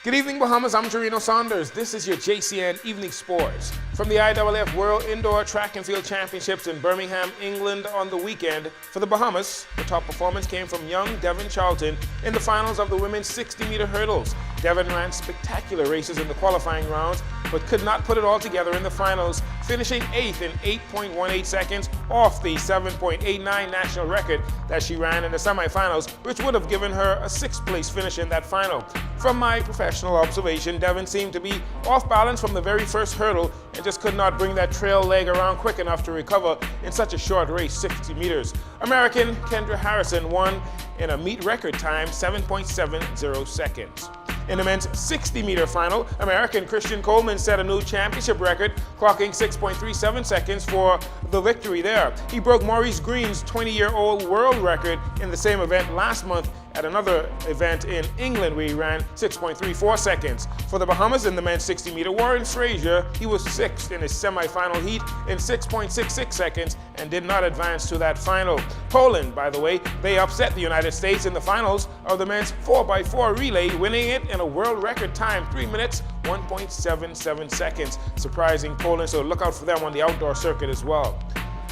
Good evening, Bahamas. I'm Jarino Saunders. This is your JCN Evening Sports. From the IAAF World Indoor Track and Field Championships in Birmingham, England on the weekend, for the Bahamas, the top performance came from young Devin Charlton in the finals of the women's 60-meter hurdles. Devin ran spectacular races in the qualifying rounds, but could not put it all together in the finals, finishing 8th in 8.18 seconds off the 7.89 national record that she ran in the semifinals, which would have given her a 6th place finish in that final. From my professional observation, Devin seemed to be off balance from the very first hurdle and just could not bring that trail leg around quick enough to recover in such a short race, 60 meters. American Kendra Harrison won in a meet record time, 7.70 seconds. In the men's 60-meter final, American Christian Coleman set a new championship record, clocking 6.37 seconds for the victory there. He broke Maurice Green's 20-year-old world record in the same event last month at another event in England where he ran 6.34 seconds. For the Bahamas in the men's 60-meter, Warren Frazier, he was 6th in his semifinal heat in 6.66 seconds and did not advance to that final. Poland, by the way, they upset the United States in the finals of the men's 4x4 relay, winning it in a world record time, 3 minutes, 1.77 seconds. Surprising Poland, so look out for them on the outdoor circuit as well.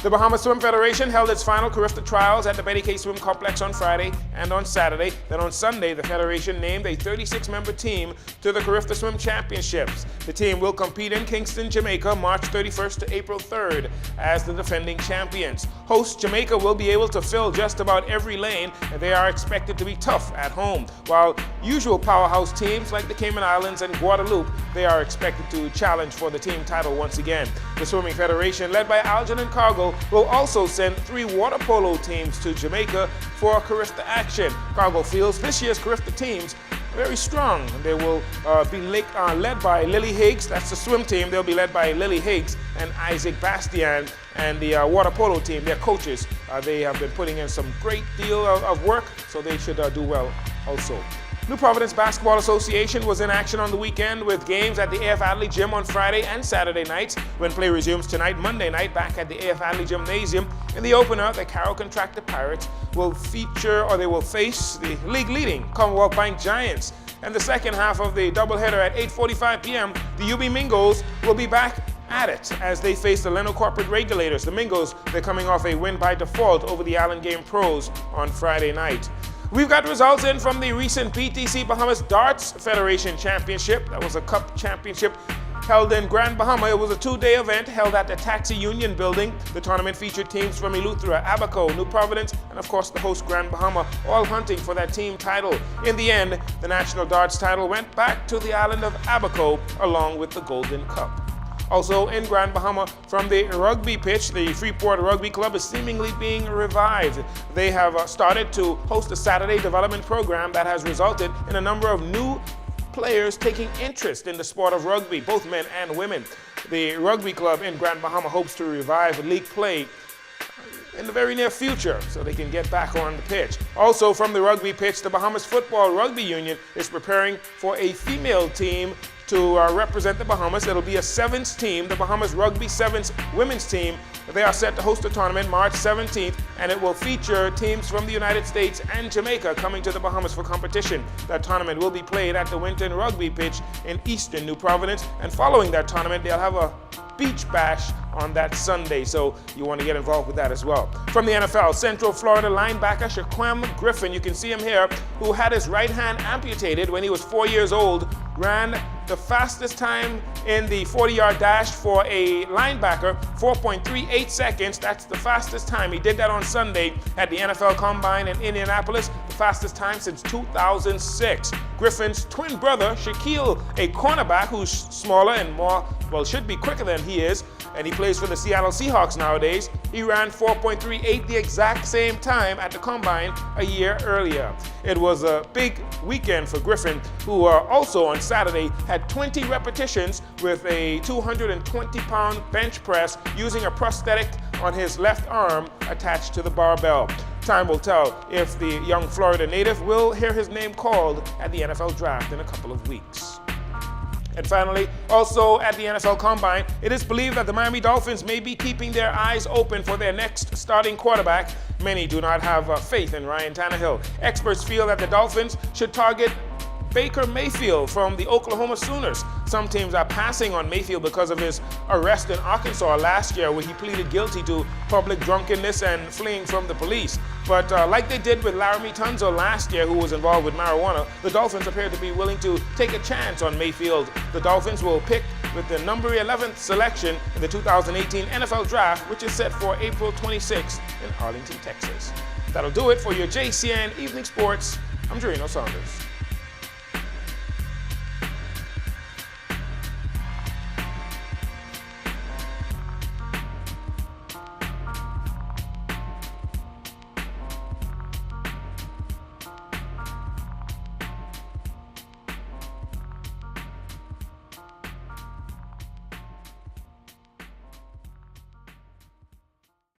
The Bahamas Swim Federation held its final Carifta trials at the Betty K Swim Complex on Friday and on Saturday. Then on Sunday, the Federation named a 36-member team to the Carifta Swim Championships. The team will compete in Kingston, Jamaica, March 31st to April 3rd as the defending champions. Host Jamaica will be able to fill just about every lane, and they are expected to be tough at home. While usual powerhouse teams like the Cayman Islands and Guadeloupe, they are expected to challenge for the team title once again. The Swimming Federation, led by Algernon Cargill, will also send 3 water polo teams to Jamaica for Carifta action. Cargill feels this year's Carifta teams are very strong. They will be led by Lily Higgs. That's the swim team. They'll be led by Lily Higgs and Isaac Bastian. And the water polo team, their coaches, they have been putting in some great deal of work, so they should do well also. New Providence Basketball Association was in action on the weekend with games at the AF Adley Gym on Friday and Saturday nights. When play resumes tonight, Monday night, back at the AF Adley Gymnasium. In the opener, the Carroll Contractor Pirates will face the league-leading Commonwealth Bank Giants. And the second half of the doubleheader at 8:45 p.m., the UB Mingos will be back at it as they face the Leno Corporate Regulators. The Mingos, they're coming off a win by default over the Allen Game Pros on Friday night. We've got results in from the recent PTC Bahamas Darts Federation Championship. That was a cup championship held in Grand Bahama. It was a 2-day event held at the Taxi Union building. The tournament featured teams from Eleuthera, Abaco, New Providence, and of course the host Grand Bahama, all hunting for that team title. In the end, the national darts title went back to the island of Abaco along with the Golden Cup. Also in Grand Bahama, from the rugby pitch, the Freeport Rugby Club is seemingly being revived. They have started to host a Saturday development program that has resulted in a number of new players taking interest in the sport of rugby, both men and women. The rugby club in Grand Bahama hopes to revive league play in the very near future so they can get back on the pitch. Also from the rugby pitch, the Bahamas Football Rugby Union is preparing for a female team to represent the Bahamas. It'll be a sevens team, the Bahamas Rugby Sevens women's team. They are set to host a tournament March 17th, and it will feature teams from the United States and Jamaica coming to the Bahamas for competition. That tournament will be played at the Winton Rugby pitch in eastern New Providence, and following that tournament, they'll have a beach bash on that Sunday, so you want to get involved with that as well. From the NFL, Central Florida linebacker Shaquem Griffin, you can see him here, who had his right hand amputated when he was 4 years old, ran the fastest time in the 40-yard dash for a linebacker, 4.38 seconds. That's the fastest time. He did that on Sunday at the NFL Combine in Indianapolis, the fastest time since 2006. Griffin's twin brother, Shaquille, a cornerback who's smaller and should be quicker than he is, and he plays for the Seattle Seahawks nowadays. He ran 4.38 the exact same time at the Combine a year earlier. It was a big weekend for Griffin, who also on Saturday had 20 repetitions with a 220-pound bench press using a prosthetic on his left arm attached to the barbell. Time will tell if the young Florida native will hear his name called at the NFL draft in a couple of weeks. And finally, also at the NFL Combine, it is believed that the Miami Dolphins may be keeping their eyes open for their next starting quarterback. Many do not have faith in Ryan Tannehill. Experts feel that the Dolphins should target Baker Mayfield from the Oklahoma Sooners. Some teams are passing on Mayfield because of his arrest in Arkansas last year, where he pleaded guilty to public drunkenness and fleeing from the police. But like they did with Laramie Tunzel last year, who was involved with marijuana, the Dolphins appear to be willing to take a chance on Mayfield. The Dolphins will pick with the number 11th selection in the 2018 NFL Draft, which is set for April 26th in Arlington, Texas. That'll do it for your JCN Evening Sports. I'm Jerino Saunders.